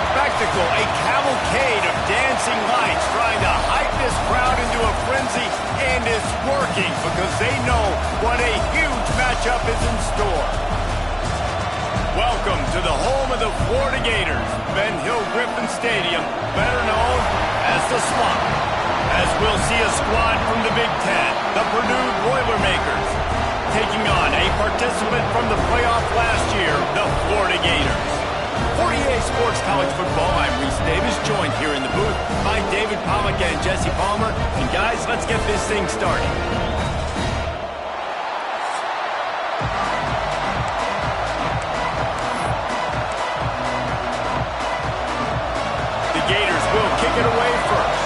spectacle, a cavalcade of dancing lights trying to hype this crowd into a frenzy, and it's working because they know what a huge matchup is in store. Welcome to the home of the Florida Gators, Ben Hill Griffin Stadium, better known as the Swamp, as we'll see a squad from the Big Ten, the Purdue Boilermakers, taking on a participant from the playoff last year, the Florida Gators. For EA Sports College Football, I'm Reese Davis, joined here in the booth by David Pollack and Jesse Palmer. And guys, let's get this thing started. The Gators will kick it away first.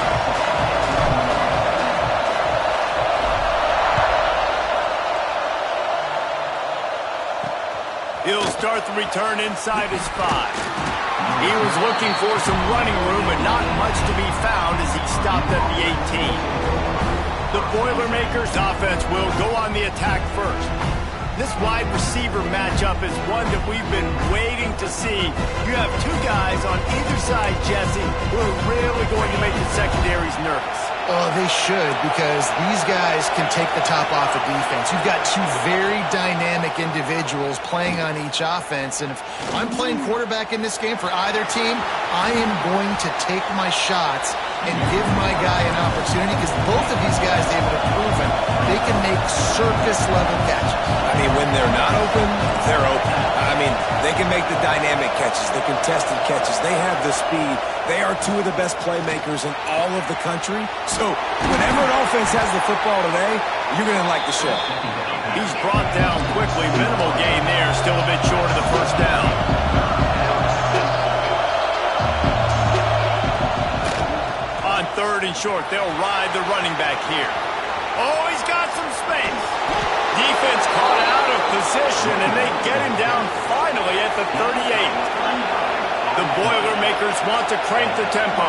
He'll start the return inside his 5. He was looking for some running room, but not much to be found as he stopped at the 18. The Boilermakers offense will go on the attack first. This wide receiver matchup is one that we've been waiting to see. You have two guys on either side, Jesse, who are really going to make the secondaries nervous. Oh, they should, because these guys can take the top off of defense. You've got two very dynamic individuals playing on each offense, and if I'm playing quarterback in this game for either team, I am going to take my shots and give my guy an opportunity, because both of these guys, David, have proven they can make circus-level catches. I mean, when they're not open, they're open. I mean, they can make the dynamic catches, the contested catches. They have the speed. They are two of the best playmakers in all of the country. So whenever an offense has the football today, you're going to like the show. He's brought down quickly. Minimal gain there. Still a bit short of the first down. On 3rd and short, they'll ride the running back here. Oh, he's got some space. Defense caught out of position, and they get him down finally at the 38. The Boilermakers want to crank the tempo.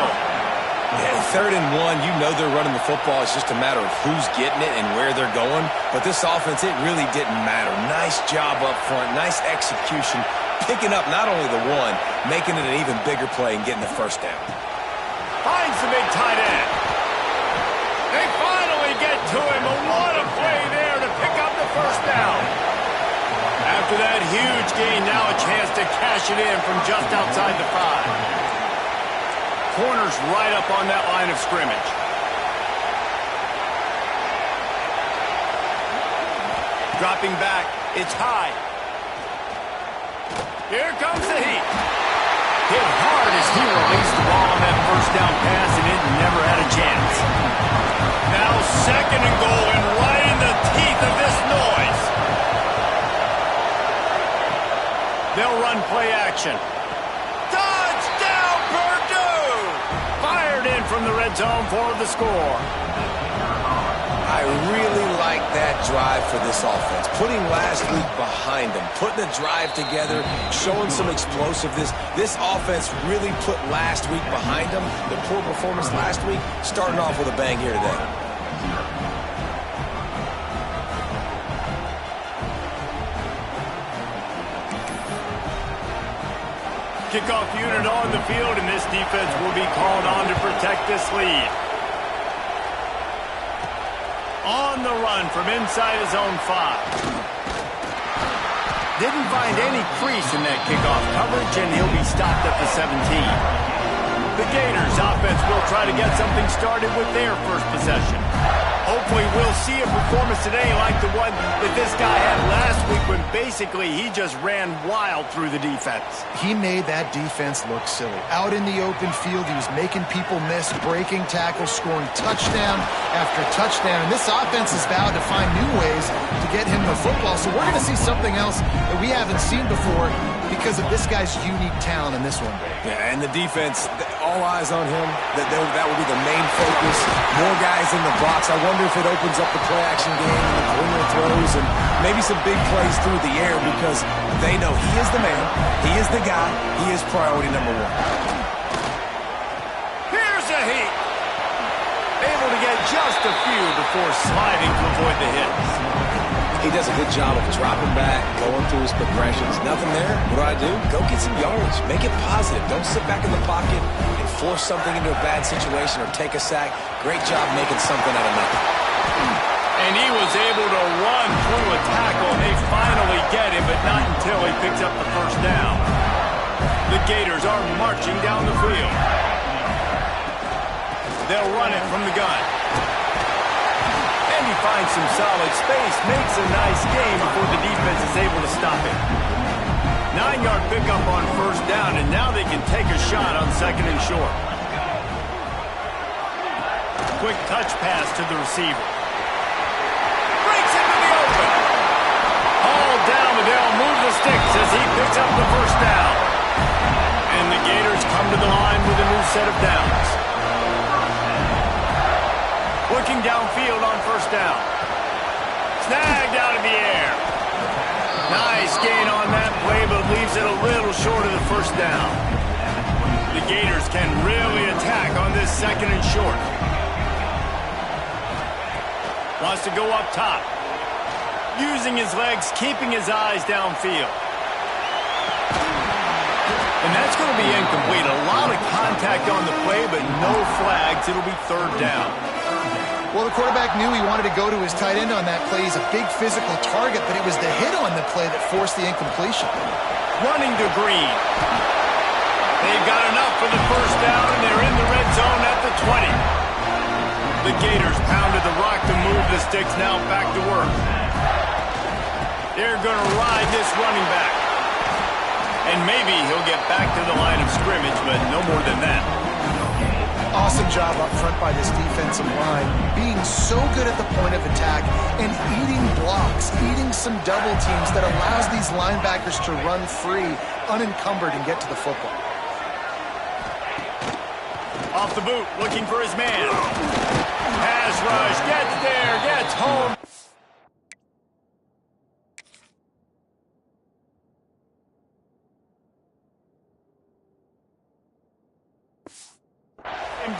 Yeah, 3rd and 1, you know they're running the football. It's just a matter of who's getting it and where they're going. But this offense, it really didn't matter. Nice job up front, nice execution, picking up not only the one, making it an even bigger play and getting the first down. Finds the big tight end. They finally get to him. What a play there to pick up the first down. After that huge gain, now a chance to cash it in from just outside the 5. Corner's right up on that line of scrimmage. Dropping back, it's high. Here comes the heat. Hit hard as he released the ball on that first down pass, and it never had a chance. Now 2nd and goal, and right in the teeth of this noise. They'll run play action. Touchdown, Purdue! Fired in from the red zone for the score. I really like that drive for this offense. Putting last week behind them, putting a drive together, showing some explosiveness. This offense really put last week behind them. The poor performance last week, starting off with a bang here today. Kickoff unit on the field, and this defense will be called on to protect this lead. On the run from inside his own 5. Didn't find any crease in that kickoff coverage, and he'll be stopped at the 17. The Gators offense will try to get something started with their first possession. Hopefully we'll see a performance today like the one that this guy had last week when basically he just ran wild through the defense. He made that defense look silly. Out in the open field, he was making people miss, breaking tackles, scoring touchdown after touchdown. And this offense is vowed to find new ways to get him the football. So we're going to see something else that we haven't seen before because of this guy's unique talent in this one. Yeah, and the defense, all eyes on him. That will be the main focus. More guys in the box. I wonder if it opens up the play-action game and the corner throws and maybe some big plays through the air because they know he is the man, he is the guy, he is priority number 1. Here's a heat. Able to get just a few before sliding to avoid the hits. He does a good job of dropping back, going through his progressions. Nothing there. What do? Go get some yardage. Make it positive. Don't sit back in the pocket and force something into a bad situation or take a sack. Great job making something out of nothing. And he was able to run through a tackle. They finally get him, but not until he picks up the first down. The Gators are marching down the field. They'll run it from the gun. And he finds some solid space, makes a nice gain before the defense is able to stop him. 9-yard pickup on first down, and now they can take a shot on second and short. Quick touch pass to the receiver. Breaks into the open. All down, but they'll move the sticks as he picks up the first down. And the Gators come to the line with a new set of downs. Looking downfield on first down. Snagged out of the air. Nice gain on that play, but leaves it a little short of the first down. The Gators can really attack on this second and short. Wants to go up top. Using his legs, keeping his eyes downfield. And that's going to be incomplete. A lot of contact on the play, but no flags. It'll be third down. Well, the quarterback knew he wanted to go to his tight end on that play. He's a big physical target, but it was the hit on the play that forced the incompletion. Running to Green. They've got enough for the first down, and they're in the red zone at the 20. The Gators pounded the rock to move the sticks, now back to work. They're going to ride this running back. And maybe he'll get back to the line of scrimmage, but no more than that. Awesome job up front by this defensive line, being so good at the point of attack and eating blocks, eating some double teams that allows these linebackers to run free, unencumbered, and get to the football. Off the boot, looking for his man. Pass rush, gets there, gets home.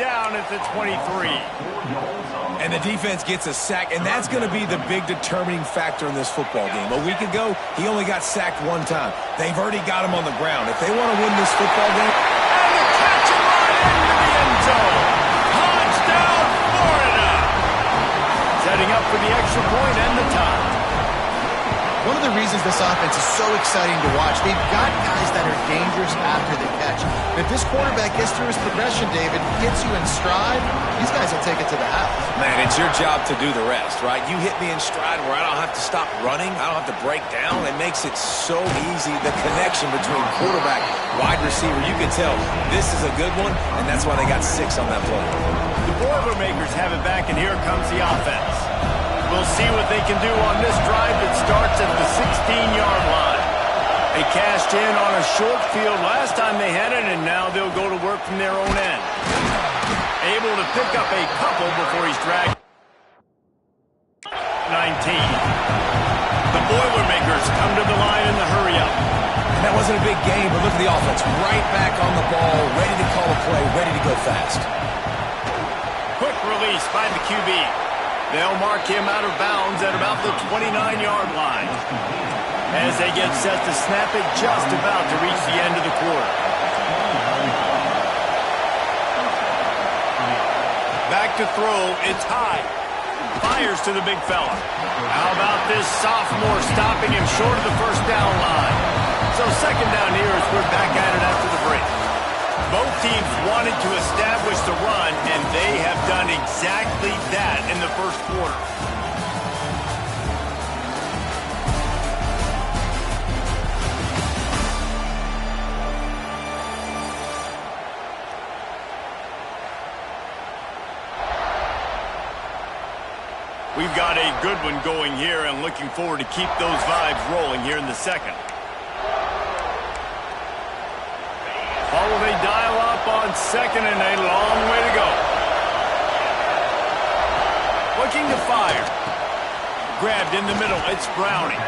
Down at the 23. And the defense gets a sack, and that's going to be the big determining factor in this football game. A week ago, he only got sacked one time. They've already got him on the ground. If they want to win this football game... And the catch and run into the end zone. Touchdown, Florida. Setting up for the extra point and the tie. One of the reasons this offense is so exciting to watch, they've got guys that are dangerous after the catch. If this quarterback gets through his progression, David, gets you in stride, these guys will take it to the house. Man, it's your job to do the rest, right? You hit me in stride where I don't have to stop running. I don't have to break down. It makes it so easy, the connection between quarterback, wide receiver. You can tell this is a good one, and that's why they got 6 on that play. The Boilermakers have it back, and here comes the offense. We'll see what they can do on this drive that starts at the 16-yard line. They cashed in on a short field last time they had it, and now they'll go to work from their own end. Able to pick up a couple before he's dragged. 19. The Boilermakers come to the line in the hurry-up. That wasn't a big game, but look at the offense. Right back on the ball, ready to call a play, ready to go fast. Quick release by the QB. They'll mark him out of bounds at about the 29-yard line. As they get set to snap it, just about to reach the end of the quarter. Back to throw, it's high. Fires to the big fella. How about this sophomore stopping him short of the first down line? So second down here as we're back at it after the break. Both teams wanted to establish the run, and they have done exactly that in the first quarter. We've got a good one going here, and looking forward to keep those vibes rolling here in the second. Oh, they dial up on second and a long way to go. Looking to fire. Grabbed in the middle, it's Browning.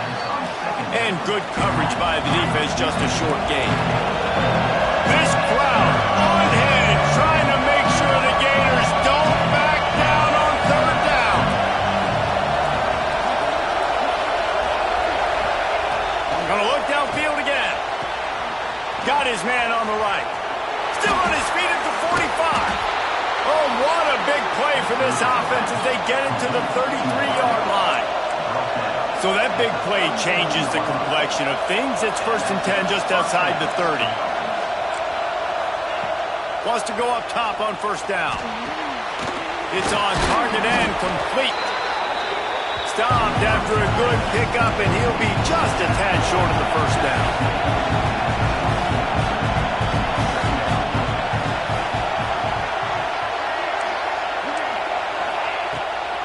And good coverage by the defense, just a short gain. This crowd on hand, trying to make sure the Gators don't back down on third down. downfield again. Got his man on the right. Still on his feet at the 45. Oh, what a big play for this offense as they get it to the 33-yard line. So that big play changes the complexion of things. It's 1st and 10 just outside the 30. Wants to go up top on 1st down. It's on target and complete. Stopped after a good pickup, and he'll be just a tad short of the 1st down.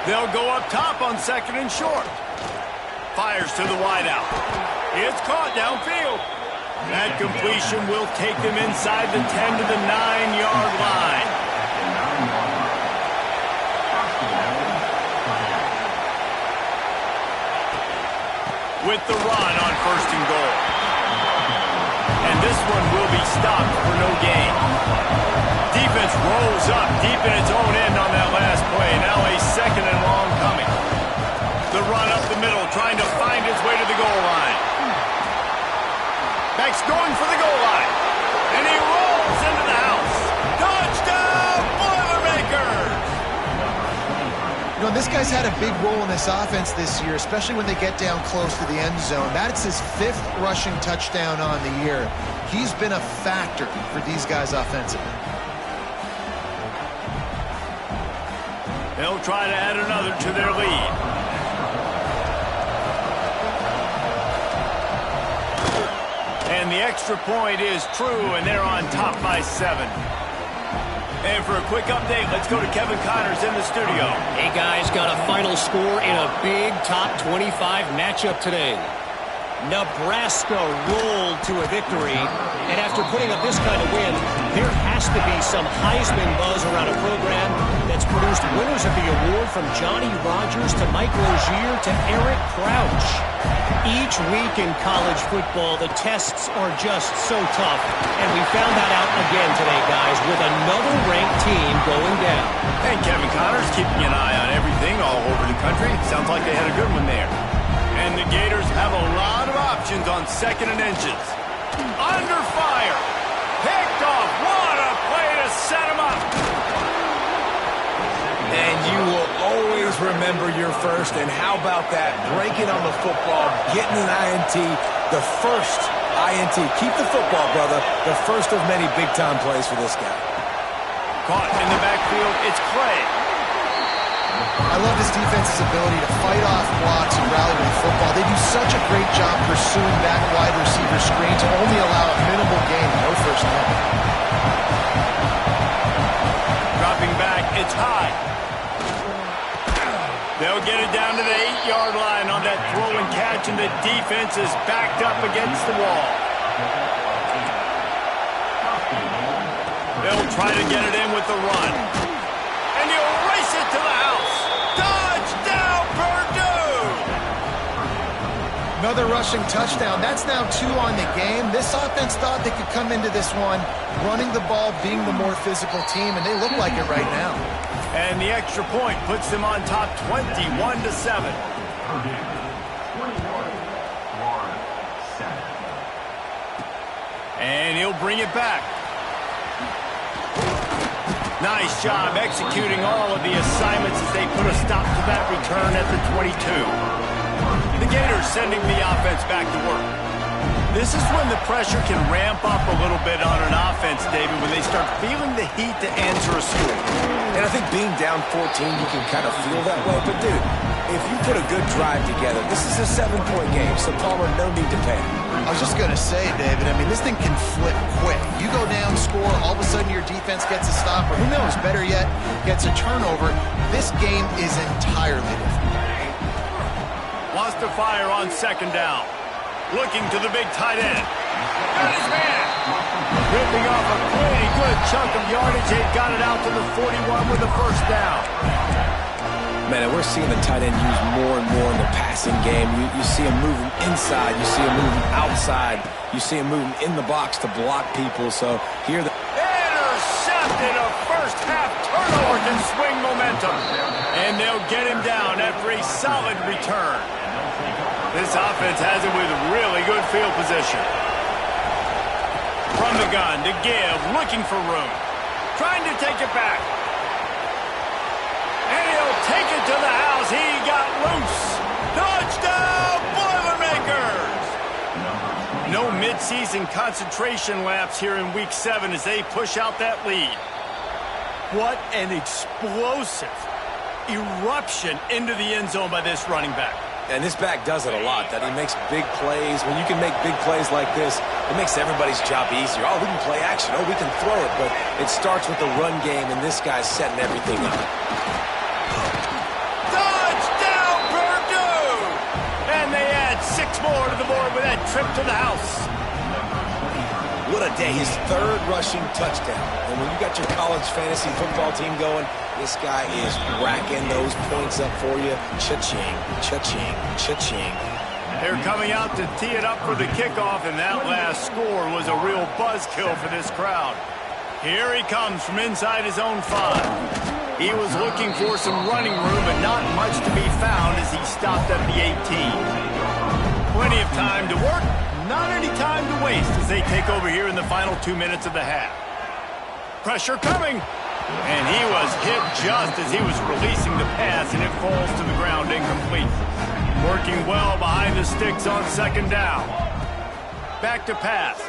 They'll go up top on 2nd and short. Fires to the wideout. It's caught downfield. That completion will take them inside the 10 to the 9-yard line. With the run on 1st and goal. And this one will be stopped for no gain. Defense rolls up deep in its own end on that last play. Now a 2nd and long coming. The run up the middle, trying to find its way to the goal line. Back's going for the goal line. And he rolls into the house. Touchdown, Boilermakers! You know, this guy's had a big role in this offense this year, especially when they get down close to the end zone. That's his 5th rushing touchdown on the year. He's been a factor for these guys offensively. They'll try to add another to their lead. And the extra point is true, and they're on top by 7. And for a quick update, let's go to Kevin Connors in the studio. Hey, guys, got a final score in a big top 25 matchup today. Nebraska rolled to a victory, and after putting up this kind of win, there has to be some Heisman buzz around a program that's produced winners of the award from Johnny Rodgers to Mike Rozier to Eric Crouch. Each week in college football, the tests are just so tough, and we found that out again today, guys, with another ranked team going down. And Kevin Connors keeping an eye on everything all over the country. Sounds like they had a good one there. And the Gators have a lot of options on 2nd and inches. Under fire. Picked off. What a play to set him up. And you will always remember your first. And how about that? Breaking on the football, getting an INT, the first INT. Keep the football, brother. The first of many big-time plays for this guy. Caught in the backfield. It's Clay. I love this defense's ability to fight off blocks and rally with the football. They do such a great job pursuing that wide receiver screen to only allow a minimal gain, no 1st down. Dropping back, it's high. They'll get it down to the 8-yard line on that throw and catch, and the defense is backed up against the wall. They'll try to get it in with the run. And he'll race it to the house. Touchdown, Purdue! Another rushing touchdown. That's now 2 on the game. This offense thought they could come into this one running the ball, being the more physical team, and they look like it right now. And the extra point puts them on top 21-7. And he'll bring it back. Nice job executing all of the assignments as they put a stop to that return at the 22. The Gators sending the offense back to work. This is when the pressure can ramp up a little bit on an offense, David, when they start feeling the heat to answer a score. And I think being down 14, you can kind of feel that way. But, dude, if you put a good drive together, this is a 7-point game, so Palmer, no need to panic. I was just going to say, David, I mean, this thing can flip quick. You go down, score, all of a sudden your defense gets a stop, or who knows, better yet, gets a turnover. This game is entirely different. Wants to fire on 2nd down. Looking to the big tight end. Got his man. Ripping off a pretty good chunk of yardage. They've got it out to the 41 with the 1st down. Man, and we're seeing the tight end used more and more in the passing game. You see him moving inside. You see him moving outside. You see him moving in the box to block people. So here the intercepted. A first-half turnover can swing momentum. And they'll get him down after a solid return. This offense has it with really good field position. From the gun to give, looking for room. Trying to take it back. And he'll take it to the house. He got loose. Touchdown, Boilermakers! No midseason concentration laps here in Week 7 as they push out that lead. What an explosive eruption into the end zone by this running back. And this back does it a lot, that he makes big plays. When you can make big plays like this, it makes everybody's job easier. Oh, we can play action. Oh, we can throw it. But it starts with the run game, and this guy's setting everything up. Touchdown, Purdue! And they add 6 more to the board with that trip to the house. What a day. His 3rd rushing touchdown. And when you got your college fantasy football team going, this guy is racking those points up for you. Cha-ching, cha-ching, cha-ching. They're coming out to tee it up for the kickoff, and that last score was a real buzzkill for this crowd. Here he comes from inside his own 5. He was looking for some running room, but not much to be found as he stopped at the 18. Plenty of time to work, not any time to waste as they take over here in the final 2 minutes of the half. Pressure coming. And he was hit just as he was releasing the pass, and it falls to the ground incomplete. Working well behind the sticks on 2nd down. Back to pass.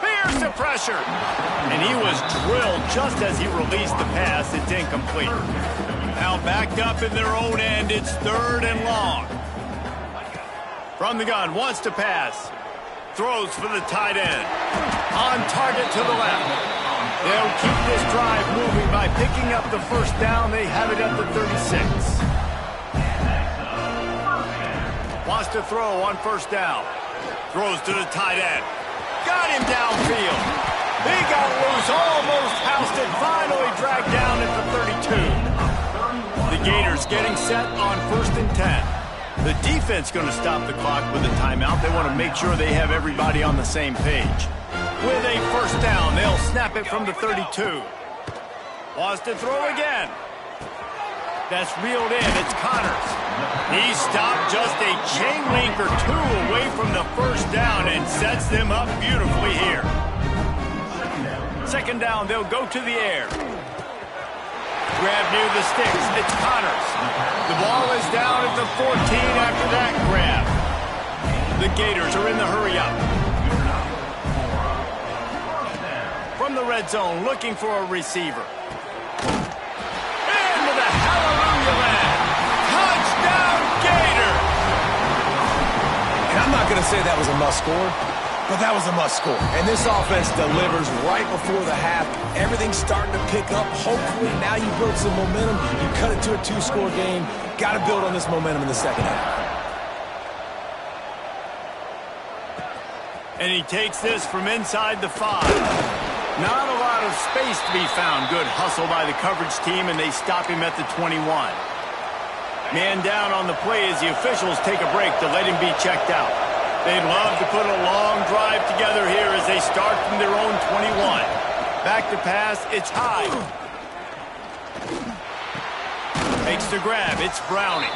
Here's the pressure. And he was drilled just as he released the pass. It's incomplete. Now backed up in their own end. It's 3rd and long. From the gun, wants to pass. Throws for the tight end. On target to the left. They'll keep this drive moving by picking up the 1st down. They have it at the 36. Wants to throw on 1st down. Throws to the tight end. Got him downfield. He got loose, almost housed it, finally dragged down at the 32. The Gators getting set on 1st and 10. The defense going to stop the clock with a timeout. They want to make sure they have everybody on the same page. With a 1st down, they'll snap it from the 32. Wants to throw again. That's reeled in. It's Connors. He stopped just a chain link or 2 away from the 1st down and sets them up beautifully here. 2nd down, they'll go to the air. Grab near the sticks. It's Connors. The ball is down at the 14 after that grab. The Gators are in the hurry up. From the red zone, looking for a receiver. Into the hallelujah land. Touchdown, Gator! And I'm not going to say that was a must-score, but that was a must-score. And this offense delivers right before the half. Everything's starting to pick up. Hopefully now you build some momentum. You cut it to a 2-score game. Got to build on this momentum in the 2nd half. And he takes this from inside the 5. Not a lot of space to be found. Good hustle by the coverage team, and they stop him at the 21. Man down on the play as the officials take a break to let him be checked out. They'd love to put a long drive together here as they start from their own 21. Back to pass, it's high. Makes the grab, it's Browning.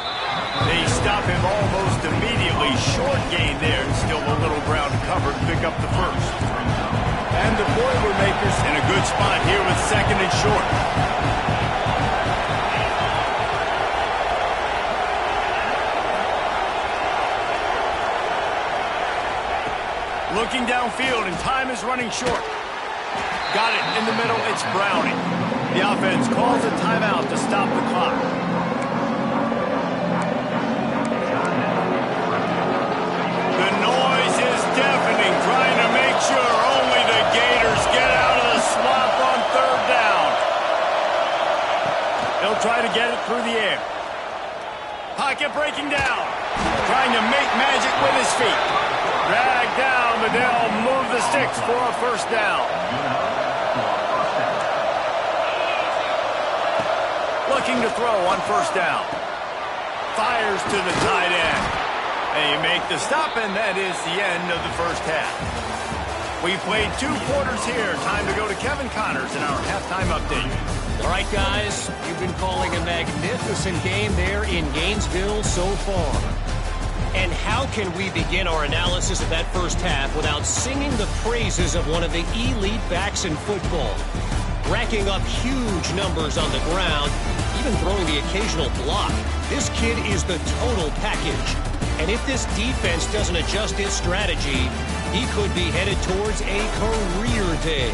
They stop him almost immediately. Short gain there, and still a little ground covered to pick up the 1st. And the Boilermakers in a good spot here with 2nd and short. Looking downfield, and time is running short. Got it in the middle, it's Browning. The offense calls a timeout to stop the clock. The noise is deafening, trying to make sure only the Gators get out of the swamp on 3rd down. They'll try to get it through the air. Pocket breaking down. Trying to make magic with his feet. Dragged down, but they'll move the sticks for a 1st down. Looking to throw on 1st down. Fires to the tight end. They make the stop, and that is the end of the 1st half. We played 2 quarters here. Time to go to Kevin Connors in our halftime update. All right, guys, you've been calling a magnificent game there in Gainesville so far. And how can we begin our analysis of that first half without singing the praises of one of the elite backs in football? Racking up huge numbers on the ground, even throwing the occasional block. This kid is the total package. And if this defense doesn't adjust its strategy, he could be headed towards a career day.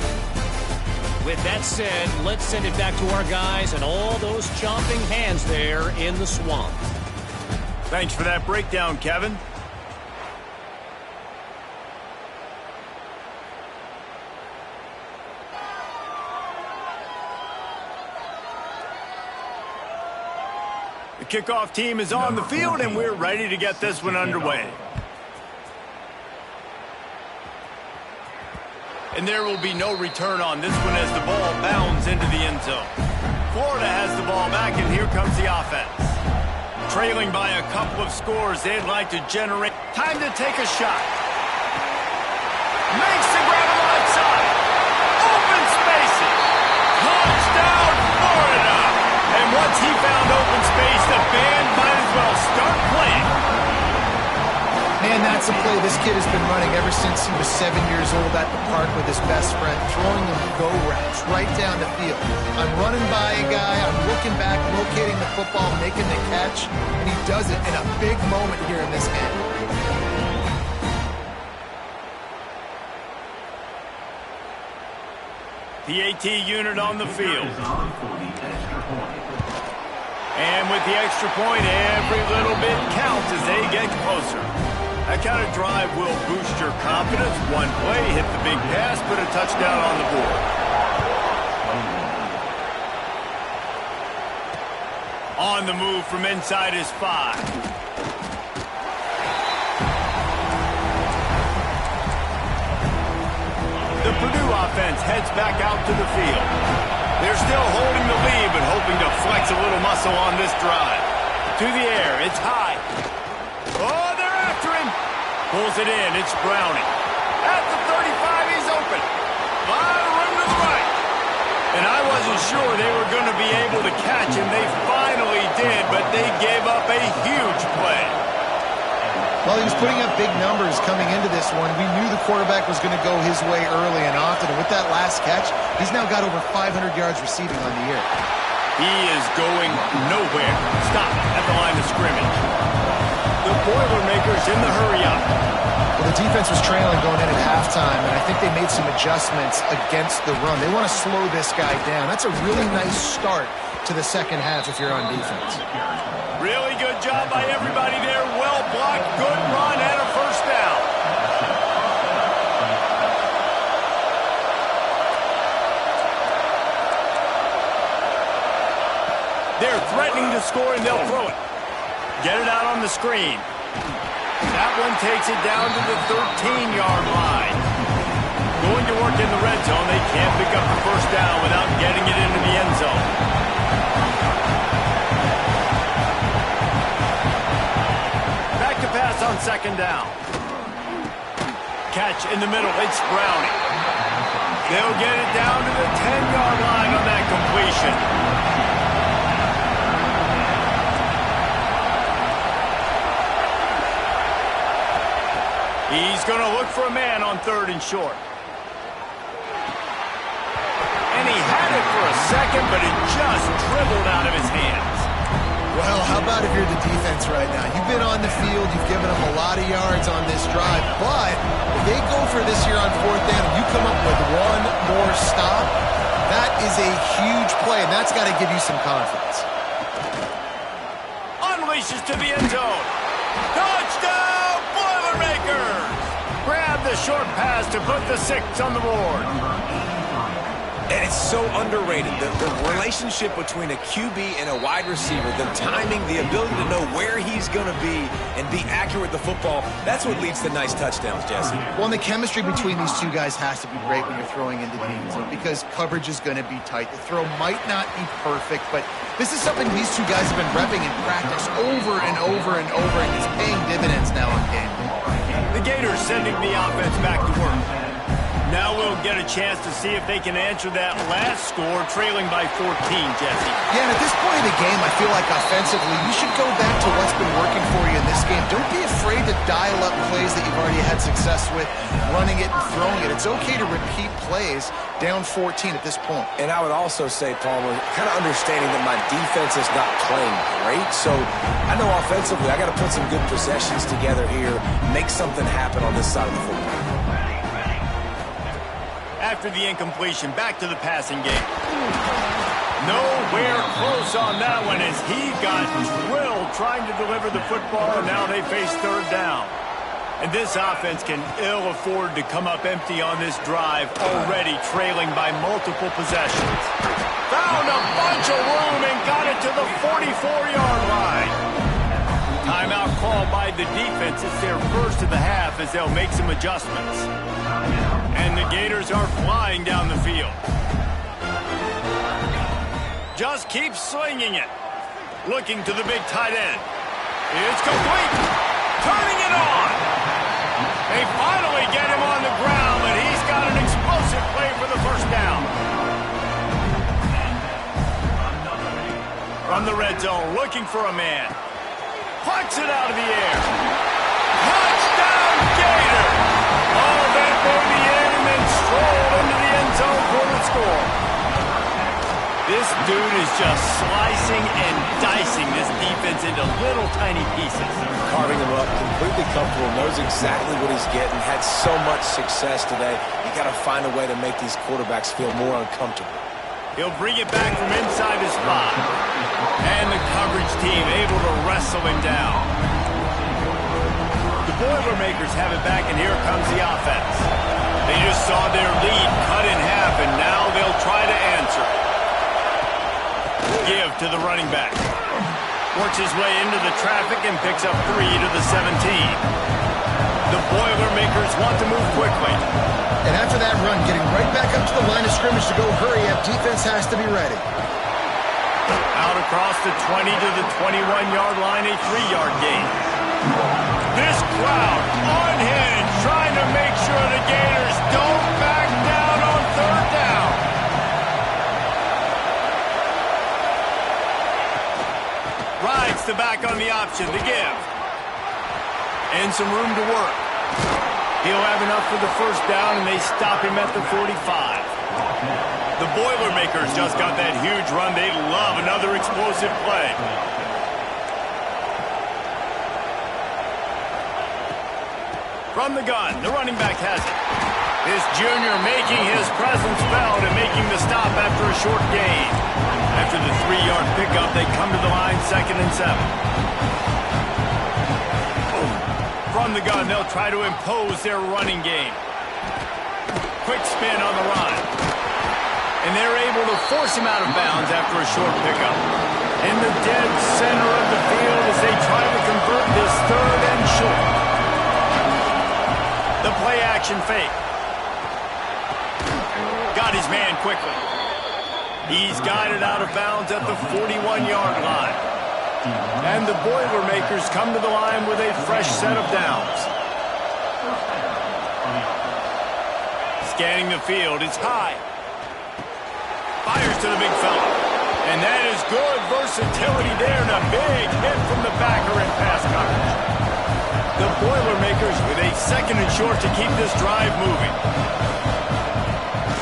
With that said, let's send it back to our guys and all those chomping hands there in the swamp. Thanks for that breakdown, Kevin. The kickoff team is on the field, and we're ready to get this one underway. And there will be no return on this one as the ball bounds into the end zone. Florida has the ball back, and here comes the offense. Trailing by a couple of scores, they'd like to generate. Time to take a shot. Makes the grab onside. Open spaces. Touchdown, Florida. And once he found open space, the band might as well start playing. Man, that's a play this kid has been running ever since he was 7 years old at the park with his best friend, throwing them go routes right down the field. I'm running by a guy, I'm looking back, locating the football, making the catch, and he does it in a big moment here in this game. PAT unit on the field. And with the extra point, every little bit counts as they get closer. That kind of drive will boost your confidence. One play, hit the big pass, put a touchdown on the board. On the move from inside his 5. The Purdue offense heads back out to the field. They're still holding the lead, but hoping to flex a little muscle on this drive. To the air, it's high. Oh, they're after him. Pulls it in, it's Browning. At the 35, he's open. A lot of room to the right. And I wasn't sure they were going to be able to catch him. They finally did, but they gave up a huge play. Well, he was putting up big numbers coming into this one. We knew the quarterback was going to go his way early and often. And with that last catch, he's now got over 500 yards receiving on the year. He is going nowhere. Stop at the line of scrimmage. The Boilermakers in the hurry-up. Well, the defense was trailing going in at halftime, and I think they made some adjustments against the run. They want to slow this guy down. That's a really nice start to the second half if you're on defense. Really good job by everybody there. Well blocked, good run, and a first down. They're threatening to score, and they'll throw it. Get it out on the screen. That one takes it down to the 13-yard line. Going to work in the red zone. They can't pick up the first down without getting it into the end zone. Back to pass on second down. Catch in the middle. It's Browning. They'll get it down to the 10-yard line on that completion. He's going to look for a man on 3rd and short. And he had it for a second, but it just dribbled out of his hands. Well, how about if you're the defense right now? You've been on the field, you've given them a lot of yards on this drive, but if they go for this here on 4th down and you come up with one more stop, that is a huge play, and that's got to give you some confidence. Unleashes to the end zone. Touchdown, Boilermakers! Grab the short pass to put the 6 on the board. And it's so underrated. The relationship between a QB and a wide receiver, the timing, the ability to know where he's going to be and be accurate with the football, that's what leads to nice touchdowns, Jesse. Well, and the chemistry between these two guys has to be great when you're throwing into the end zone because coverage is going to be tight. The throw might not be perfect, but this is something these two guys have been repping in practice over and over and over, and it's paying dividends now on game day. The Gators sending the offense back to work. Now we'll get a chance to see if they can answer that last score, trailing by 14, Jesse. Yeah, and at this point in the game, I feel like offensively, you should go back to what's been working for you in this game. Don't be afraid to dial up plays that you've already had success with, running it and throwing it. It's okay to repeat plays down 14 at this point. And I would also say, Palmer, kind of understanding that my defense is not playing great, so I know offensively I got to put some good possessions together here, make something happen on this side of the football. After the incompletion, back to the passing game. Nowhere close on that one as he got drilled trying to deliver the football, and now they face third down. And this offense can ill afford to come up empty on this drive, already trailing by multiple possessions. Found a bunch of room and got it to the 44-yard line. Timeout called by the defense. It's their first of the half as they'll make some adjustments. And the Gators are flying down the field. Just keeps slinging it. Looking to the big tight end. It's complete. Turning it on. They finally get him on the ground, but he's got an explosive play for the first down. From the red zone, looking for a man. Plucks it out of the air. Touchdown, Gator! Oh, that baby in and then strolled into the end zone for the score. This dude is just slicing and dicing this defense into little tiny pieces. Carving him up, completely comfortable, knows exactly what he's getting, had so much success today. You got to find a way to make these quarterbacks feel more uncomfortable. He'll bring it back from inside his spot. And the coverage team able to wrestle him down. The Boilermakers have it back, and here comes the offense. They just saw their lead cut in half, and now they'll try to answer. Give to the running back. Works his way into the traffic and picks up 3 to the 17. The Boilermakers want to move quickly. And after that run, getting right back up to the line of scrimmage to go hurry up, defense has to be ready. Out across the 20 to the 21-yard line, a 3-yard gain. This crowd unhinged, trying to make sure the Gators don't back down on third down. Rides the back on the option, the give. And some room to work. He'll have enough for the first down, and they stop him at the 45. The Boilermakers just got that huge run. They love another explosive play. From the gun, the running back has it. This junior making his presence felt and making the stop after a short gain. After the 3-yard pickup, they come to the line, 2nd and 7. From the gun, they'll try to impose their running game. Quick spin on the run. And they're able to force him out of bounds after a short pickup. In the dead center of the field as they try to convert this 3rd and short. The play action fake. Got his man quickly. He's guided out of bounds at the 41-yard line. And the Boilermakers come to the line with a fresh set of downs. Scanning the field, it's high. Fires to the big fella. And that is good versatility there, and a big hit from the backer in pass coverage. The Boilermakers with a 2nd and short to keep this drive moving.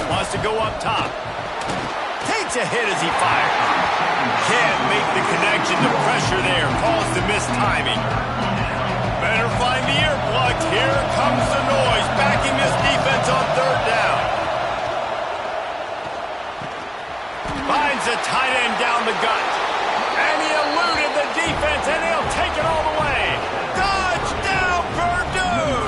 Wants to go up top. Takes a hit as he fires. Can't make the connection. The pressure there caused the missed timing. Better find the earplugs. Here comes the noise, backing this defense on 3rd down. Finds the tight end down the gut. And he eluded the defense, and he'll take it all the way. Touchdown, Purdue!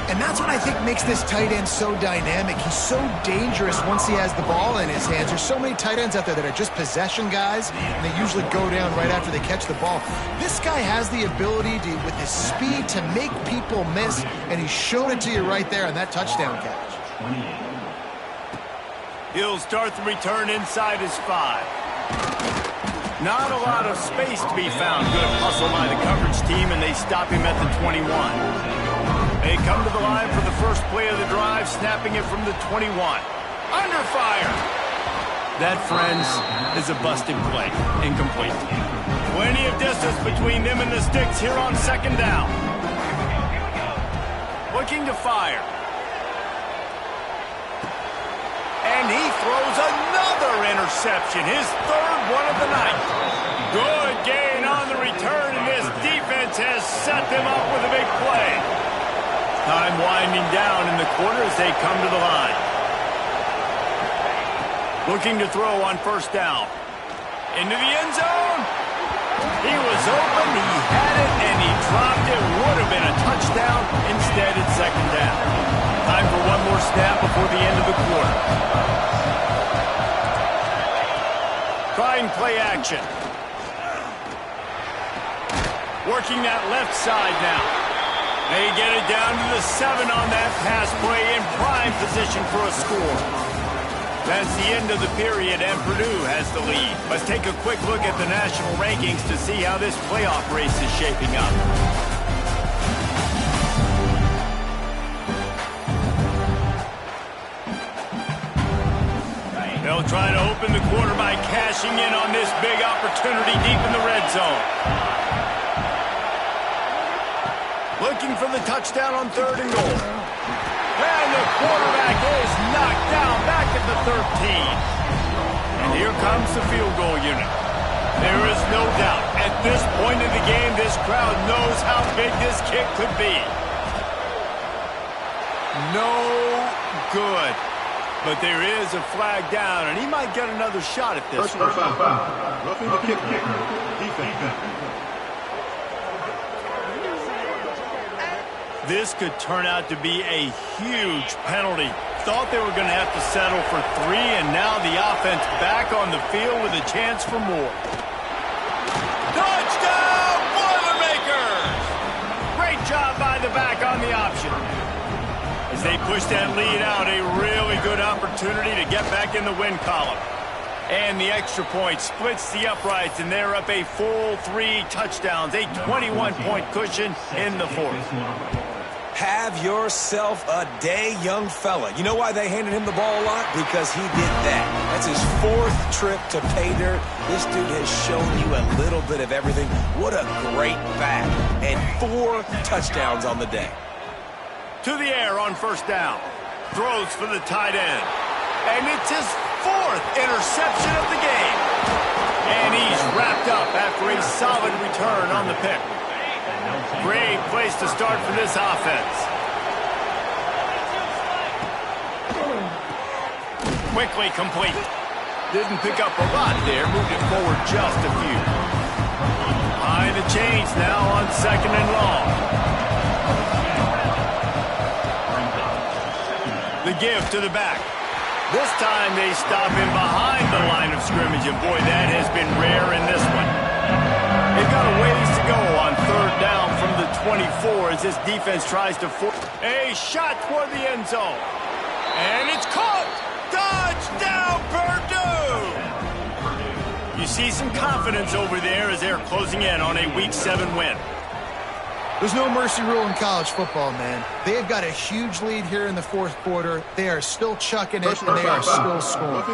And that's what I think makes this tight end so dynamic. He's so dangerous once he has the ball in his hands. There's so many tight ends out there that are just possession guys, and they usually go down right after they catch the ball. This guy has the ability to, with his speed, to make people miss, and he showed it to you right there on that touchdown catch. He'll start the return inside his 5. Not a lot of space to be found. Good hustle by the coverage team, and they stop him at the 21. They come to the line for the first play of the drive, snapping it from the 21. Under fire. That, friends, is a busted play. Incomplete. Plenty of distance between them and the sticks here on second down. Looking to fire. And he throws another interception, his third one of the night. Good gain on the return, and this defense has set them up with a big play. Time winding down in the quarter as they come to the line. Looking to throw on first down. Into the end zone. He was open, he had it, and he dropped it. Would have been a touchdown. Instead, it's second down. Time for one more snap before the end of the quarter. Trying play action. Working that left side now. They get it down to the 7 on that pass play in prime position for a score. That's the end of the period, and Purdue has the lead. Let's take a quick look at the national rankings to see how this playoff race is shaping up. They'll try to open the quarter by cashing in on this big opportunity deep in the red zone. Looking for the touchdown on 3rd and goal. And the quarterback is knocked down back at the 13. And here comes the field goal unit. There is no doubt, at this point in the game, this crowd knows how big this kick could be. No good. But there is a flag down, and he might get another shot at this one. Roughing the kicker. Defense. This could turn out to be a huge penalty. Thought they were going to have to settle for 3, and now the offense back on the field with a chance for more. Touchdown, Boilermakers! Great job by the back on the option. As they push that lead out, a really good opportunity to get back in the win column. And the extra point splits the uprights, and they're up a full 3 touchdowns, a 21-point cushion in the 4th. Have yourself a day, young fella. You know why they handed him the ball a lot? Because he did that. That's his 4th trip to pay dirt. This dude has shown you a little bit of everything. What a great back. And 4 touchdowns on the day. To the air on first down. Throws for the tight end. And it's his 4th interception of the game. And he's wrapped up after a solid return on the pick. Great place to start for this offense. Quickly complete. Didn't pick up a lot there. Moved it forward just a few. Behind the chains now on 2nd and long. The give to the back. This time they stop him behind the line of scrimmage, and boy, that has been rare in this one. They've got a ways to go on 3rd down from the 24 as this defense tries to force a shot toward the end zone. And it's caught! Touchdown, Purdue! You see some confidence over there as they're closing in on a Week 7 win. There's no mercy rule in college football, man. They have got a huge lead here in the 4th quarter. They are still chucking it, and they are still scoring.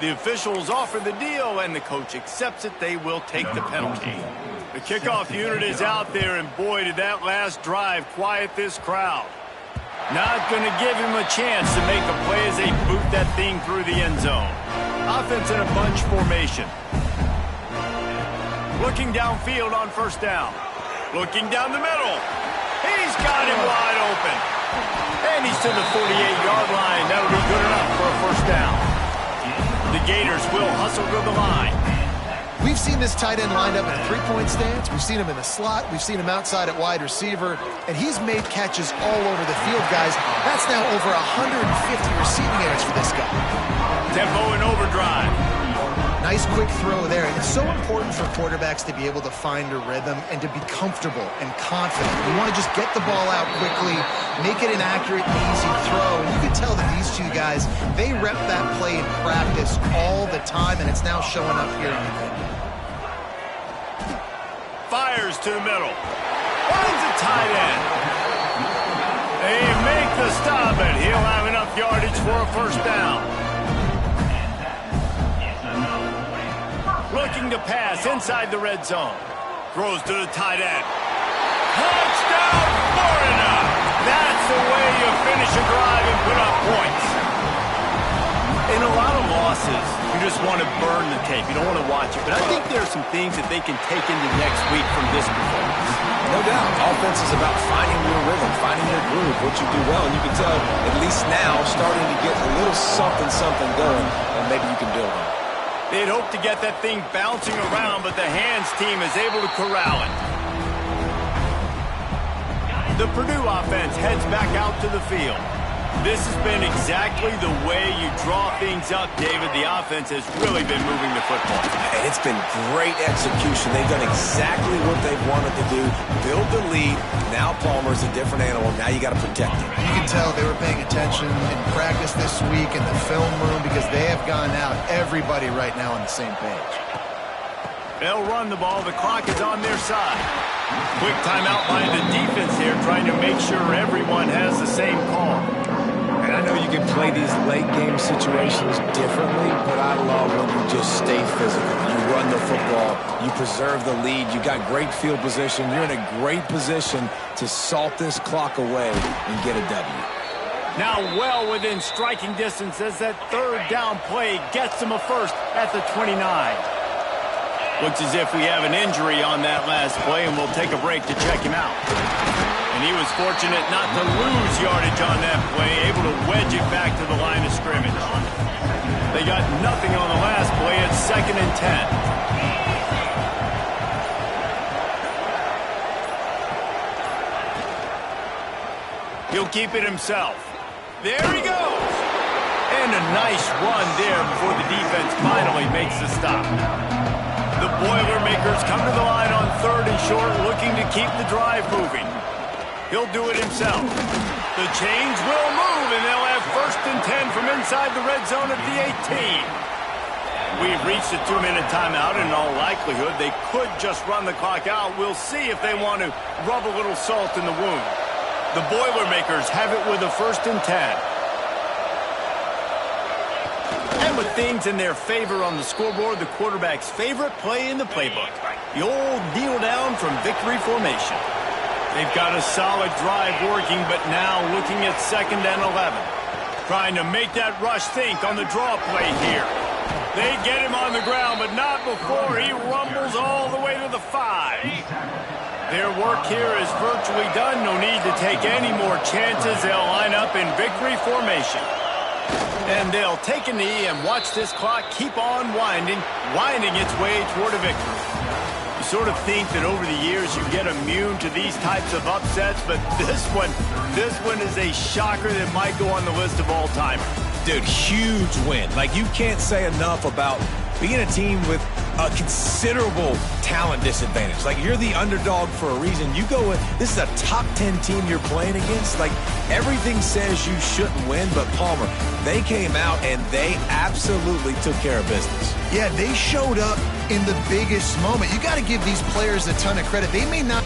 The officials offer the deal, and the coach accepts it. They will take the penalty. The kickoff unit is out there, and boy, did that last drive quiet this crowd. Not going to give him a chance to make a play as they boot that thing through the end zone. Offense in a bunch formation. Looking downfield on first down. Looking down the middle. He's got him wide open. And he's to the 48-yard line. That'll be good enough for a first down. The Gators will hustle to the line. We've seen this tight end lined up in a 3-point stance. We've seen him in the slot. We've seen him outside at wide receiver. And he's made catches all over the field, guys. That's now over 150 receiving yards for this guy. Tempo and overdrive. Nice quick throw there. And it's so important for quarterbacks to be able to find a rhythm and to be comfortable and confident. You want to just get the ball out quickly, make it an accurate, easy throw. And you can tell that these two guys, they rep that play in practice all the time, and it's now showing up here in the game. fires to the middle. Finds a tight end. They make the stop, and he'll have enough yardage for a first down. Looking to pass inside the red zone. Throws to the tight end. Touchdown, Florida! That's the way you finish a drive and put up points. In a lot of losses, you just want to burn the tape. You don't want to watch it. But I think there are some things that they can take into next week from this performance. No doubt. Offense is about finding your rhythm, finding your groove, what you do well. And you can tell, at least now, starting to get a little something going, and maybe you can build on it. They'd hope to get that thing bouncing around, but the hands team is able to corral it. The Purdue offense heads back out to the field. This has been exactly the way you draw things up, David. The offense has really been moving the football. And it's been great execution. They've done exactly what they've wanted to do. Build the lead. Now Palmer's a different animal. Now you got to protect him. You can tell they were paying attention in practice this week in the film room because they have gone out, everybody right now on the same page. They'll run the ball. The clock is on their side. Quick timeout by the defense here, trying to make sure everyone has the same call. And I know you can play these late game situations differently, but I love when you just stay physical. You run the football, you preserve the lead, you got great field position, you're in a great position to salt this clock away and get a W. Now well within striking distance as that third down play gets them a first at the 29. Looks as if we have an injury on that last play, and we'll take a break to check him out. And he was fortunate not to lose yardage on that play, able to wedge it back to the line of scrimmage. They got nothing on the last play. It's 2nd and 10. He'll keep it himself. There he goes. And a nice run there before the defense finally makes the stop. The Boilermakers come to the line on 3rd and short, looking to keep the drive moving. He'll do it himself. The chains will move, and they'll have 1st and 10 from inside the red zone at the 18. We've reached a 2-minute timeout, and in all likelihood, they could just run the clock out. We'll see if they want to rub a little salt in the wound. The Boilermakers have it with a 1st and 10. And with things in their favor on the scoreboard, the quarterback's favorite play in the playbook. The old kneel down from victory formation. They've got a solid drive working, but now looking at 2nd and 11. Trying to make that rush think on the draw play here. They get him on the ground, but not before he rumbles all the way to the 5. Their work here is virtually done. No need to take any more chances. They'll line up in victory formation. And they'll take a knee and watch this clock keep on winding its way toward a victory. You sort of think that over the years you get immune to these types of upsets, but this one is a shocker that might go on the list of all-timers. Dude, huge win. Like, you can't say enough about being a team with a considerable talent disadvantage. Like, you're the underdog for a reason. You go with, this is a top 10 team you're playing against. Like, everything says you shouldn't win, but Palmer, they came out and they absolutely took care of business. Yeah, they showed up in the biggest moment. You got to give these players a ton of credit. They may not